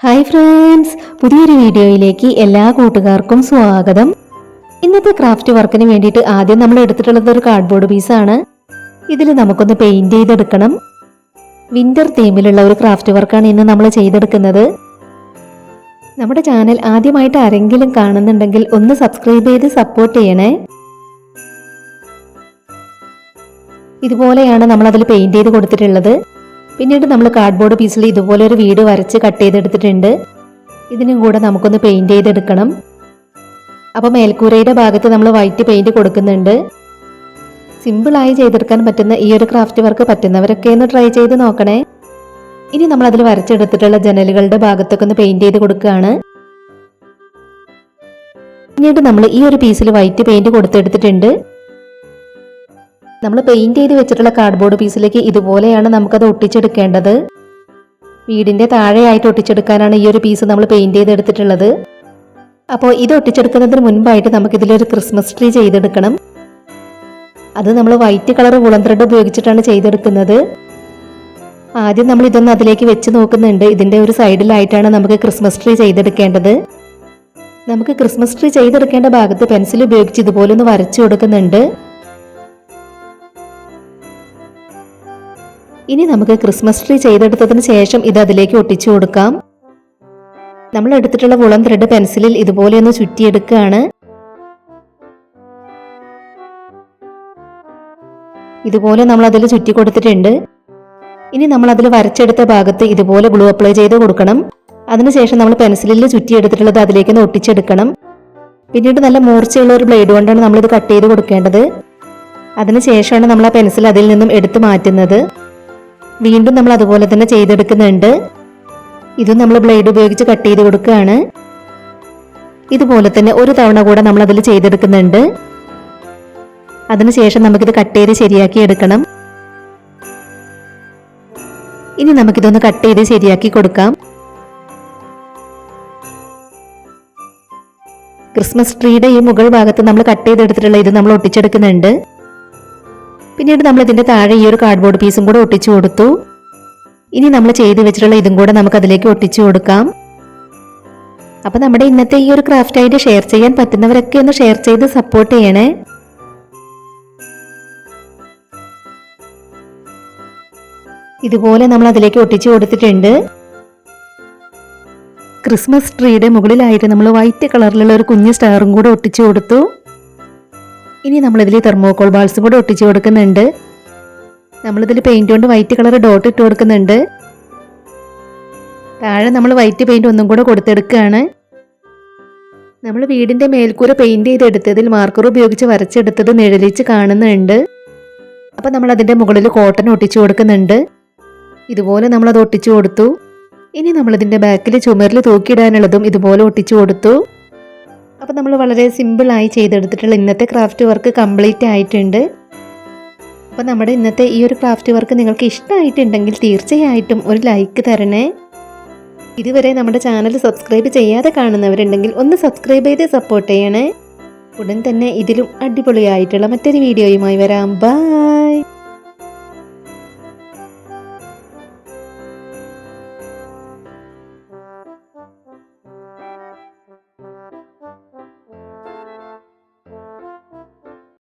Hi friends, പുതിയൊരു വീഡിയോയിലേക്ക് എല്ലാ കൂട്ടുകാർക്കും സ്വാഗതം. ഇന്നത്തെ ക്രാഫ്റ്റ് വർക്കിന് വേണ്ടിയിട്ട് ആദ്യം നമ്മൾ എടുത്തിട്ടുള്ളത് ഒരു കാർഡ്ബോർഡ് പീസാണ്. ഇതിൽ നമുക്കൊന്ന് പെയിന്റ് ചെയ്തെടുക്കണം. വിന്റർ തീമിലുള്ള ഒരു ക്രാഫ്റ്റ് വർക്കാണ് ഇന്ന് നമ്മൾ ചെയ്തെടുക്കുന്നത്. നമ്മുടെ ചാനൽ ആദ്യമായിട്ട് ആരെങ്കിലും കാണുന്നുണ്ടെങ്കിൽ ഒന്ന് സബ്സ്ക്രൈബ് ചെയ്ത് സപ്പോർട്ട് ചെയ്യണേ. ഇതുപോലെയാണ് നമ്മൾ അതിൽ പെയിന്റ് ചെയ്ത് കൊടുത്തിട്ടുള്ളത്. പിന്നീട് നമ്മൾ കാർഡ്ബോർഡ് പീസിൽ ഇതുപോലെ ഒരു വീട് വരച്ച് കട്ട് ചെയ്തെടുത്തിട്ടുണ്ട്. ഇതിനും കൂടെ നമുക്കൊന്ന് പെയിന്റ് ചെയ്തെടുക്കണം. അപ്പോൾ മേൽക്കൂരയുടെ ഭാഗത്ത് നമ്മൾ വൈറ്റ് പെയിന്റ് കൊടുക്കുന്നുണ്ട്. സിമ്പിളായി ചെയ്തെടുക്കാൻ പറ്റുന്ന ഈ ഒരു ക്രാഫ്റ്റ് വർക്ക് പറ്റുന്നവരൊക്കെ ഒന്ന് ട്രൈ ചെയ്ത് നോക്കണേ. ഇനി നമ്മൾ അതിൽ വരച്ചെടുത്തിട്ടുള്ള ജനലുകളുടെ ഭാഗത്തൊക്കെ ഒന്ന് പെയിന്റ് ചെയ്ത് കൊടുക്കുകയാണ്. പിന്നീട് നമ്മൾ ഈ ഒരു പീസിൽ വൈറ്റ് പെയിന്റ് കൊടുത്തെടുത്തിട്ടുണ്ട്. നമ്മൾ പെയിന്റ് ചെയ്ത് വെച്ചിട്ടുള്ള കാർഡ്ബോർഡ് പീസിലേക്ക് ഇതുപോലെയാണ് നമുക്കത് ഒട്ടിച്ചെടുക്കേണ്ടത്. വീടിന്റെ താഴെയായിട്ട് ഒട്ടിച്ചെടുക്കാനാണ് ഈ ഒരു പീസ് നമ്മൾ പെയിന്റ് ചെയ്തെടുത്തിട്ടുള്ളത്. അപ്പോൾ ഇത് ഒട്ടിച്ചെടുക്കുന്നതിന് മുൻപായിട്ട് നമുക്കിതിലൊരു ക്രിസ്മസ് ട്രീ ചെയ്തെടുക്കണം. അത് നമ്മൾ വൈറ്റ് കളർ വുളൻ ത്രെഡ് ഉപയോഗിച്ചിട്ടാണ് ചെയ്തെടുക്കുന്നത്. ആദ്യം നമ്മൾ ഇതൊന്ന് അതിലേക്ക് വെച്ച് നോക്കുന്നുണ്ട്. ഇതിന്റെ ഒരു സൈഡിലായിട്ടാണ് നമുക്ക് ക്രിസ്മസ് ട്രീ ചെയ്തെടുക്കേണ്ടത്. നമുക്ക് ക്രിസ്മസ് ട്രീ ചെയ്തെടുക്കേണ്ട ഭാഗത്ത് പെൻസിൽ ഉപയോഗിച്ച് ഇതുപോലെ ഒന്ന് വരച്ചു കൊടുക്കുന്നുണ്ട്. ഇനി നമുക്ക് ക്രിസ്മസ് ട്രീ ചെയ്തെടുത്തതിന് ശേഷം ഇത് അതിലേക്ക് ഒട്ടിച്ചു കൊടുക്കാം. നമ്മൾ എടുത്തിട്ടുള്ള വുളൻ ത്രെഡ് പെൻസിലിൽ ഇതുപോലെ ഒന്ന് ചുറ്റിയെടുക്കുകയാണ്. ഇതുപോലെ നമ്മൾ അതിൽ ചുറ്റി കൊടുത്തിട്ടുണ്ട്. ഇനി നമ്മൾ അതിൽ വരച്ചെടുത്ത ഭാഗത്ത് ഇതുപോലെ ഗ്ലൂ അപ്ലൈ ചെയ്ത് കൊടുക്കണം. അതിനുശേഷം നമ്മൾ പെൻസിലിൽ ചുറ്റിയെടുത്തിട്ടുള്ളത് അതിലേക്ക് ഒന്ന് ഒട്ടിച്ചെടുക്കണം. പിന്നീട് നല്ല മൂർച്ചയുള്ള ഒരു ബ്ലേഡ് കൊണ്ടാണ് നമ്മളിത് കട്ട് ചെയ്ത് കൊടുക്കേണ്ടത്. അതിനുശേഷമാണ് നമ്മൾ ആ പെൻസിൽ അതിൽ നിന്നും എടുത്തു മാറ്റുന്നത്. വീണ്ടും നമ്മൾ അതുപോലെ തന്നെ ചെയ്തെടുക്കുന്നുണ്ട്. ഇതും നമ്മൾ ബ്ലേഡ് ഉപയോഗിച്ച് കട്ട് ചെയ്ത് കൊടുക്കുകയാണ്. ഇതുപോലെ തന്നെ ഒരു തവണ കൂടെ നമ്മൾ അതിൽ ചെയ്തെടുക്കുന്നുണ്ട്. അതിനുശേഷം നമുക്കിത് കട്ട് ചെയ്ത് ശരിയാക്കി എടുക്കണം. ഇനി നമുക്കിതൊന്ന് കട്ട് ചെയ്ത് ശരിയാക്കി കൊടുക്കാം. ക്രിസ്മസ് ട്രീയുടെ ഈ മുകൾ ഭാഗത്ത് നമ്മൾ കട്ട് ചെയ്തെടുത്തിട്ടുള്ള ഇത് നമ്മൾ ഒട്ടിച്ചെടുക്കുന്നുണ്ട്. പിന്നീട് നമ്മൾ ഇതിന്റെ താഴെ ഈ ഒരു കാർഡ്ബോർഡ് പീസും കൂടെ ഒട്ടിച്ചു കൊടുത്തു. ഇനി നമ്മൾ ചെയ്ത് വെച്ചിട്ടുള്ള ഇതും കൂടെ നമുക്ക് അതിലേക്ക് ഒട്ടിച്ചു കൊടുക്കാം. അപ്പൊ നമ്മുടെ ഇന്നത്തെ ഈ ഒരു ക്രാഫ്റ്റ് ആയിട്ട് ഷെയർ ചെയ്യാൻ പറ്റുന്നവരൊക്കെ ഒന്ന് ഷെയർ ചെയ്ത് സപ്പോർട്ട് ചെയ്യണേ. ഇതുപോലെ നമ്മൾ അതിലേക്ക് ഒട്ടിച്ചു കൊടുത്തിട്ടുണ്ട്. ക്രിസ്മസ് ട്രീയുടെ മുകളിലായിട്ട് നമ്മൾ വൈറ്റ് കളറിലുള്ള ഒരു കുഞ്ഞു സ്റ്റാറും കൂടെ ഒട്ടിച്ചു കൊടുത്തു. ഇനി നമ്മളിതിൽ തെർമോകോൾ ബാൾസും കൂടെ ഒട്ടിച്ചു കൊടുക്കുന്നുണ്ട്. നമ്മളിതിൽ പെയിന്റ് കൊണ്ട് വൈറ്റ് കളർ ഡോട്ട് ഇട്ട് കൊടുക്കുന്നുണ്ട്. താഴെ നമ്മൾ വൈറ്റ് പെയിന്റ് ഒന്നും കൂടെ കൊടുത്തെടുക്കുകയാണ്. നമ്മൾ വീടിന്റെ മേൽക്കൂര പെയിന്റ് ചെയ്തെടുത്തതിൽ മാർക്കർ ഉപയോഗിച്ച് വരച്ചെടുത്തത് നിഴലിച്ച് കാണുന്നുണ്ട്. അപ്പം നമ്മൾ അതിന്റെ മുകളിൽ കോട്ടൺ ഒട്ടിച്ചു കൊടുക്കുന്നുണ്ട്. ഇതുപോലെ നമ്മളത് ഒട്ടിച്ചു കൊടുത്തു. ഇനി നമ്മളിതിന്റെ ബാക്കിൽ ചുമരിൽ തൂക്കിയിടാനുള്ളതും ഇതുപോലെ ഒട്ടിച്ചു കൊടുത്തു. അപ്പം നമ്മൾ വളരെ സിമ്പിളായി ചെയ്തെടുത്തിട്ടുള്ള ഇന്നത്തെ ക്രാഫ്റ്റ് വർക്ക് കംപ്ലീറ്റ് ആയിട്ടുണ്ട്. അപ്പം നമ്മുടെ ഇന്നത്തെ ഈ ഒരു ക്രാഫ്റ്റ് വർക്ക് നിങ്ങൾക്ക് ഇഷ്ടമായിട്ടുണ്ടെങ്കിൽ തീർച്ചയായിട്ടും ഒരു ലൈക്ക് തരണേ. ഇതുവരെ നമ്മുടെ ചാനൽ സബ്സ്ക്രൈബ് ചെയ്യാതെ കാണുന്നവരുണ്ടെങ്കിൽ ഒന്ന് സബ്സ്ക്രൈബ് ചെയ്ത് സപ്പോർട്ട് ചെയ്യണേ. ഉടൻ തന്നെ ഇതിലും അടിപൊളിയായിട്ടുള്ള മറ്റൊരു വീഡിയോയുമായി വരാം. ബൈ.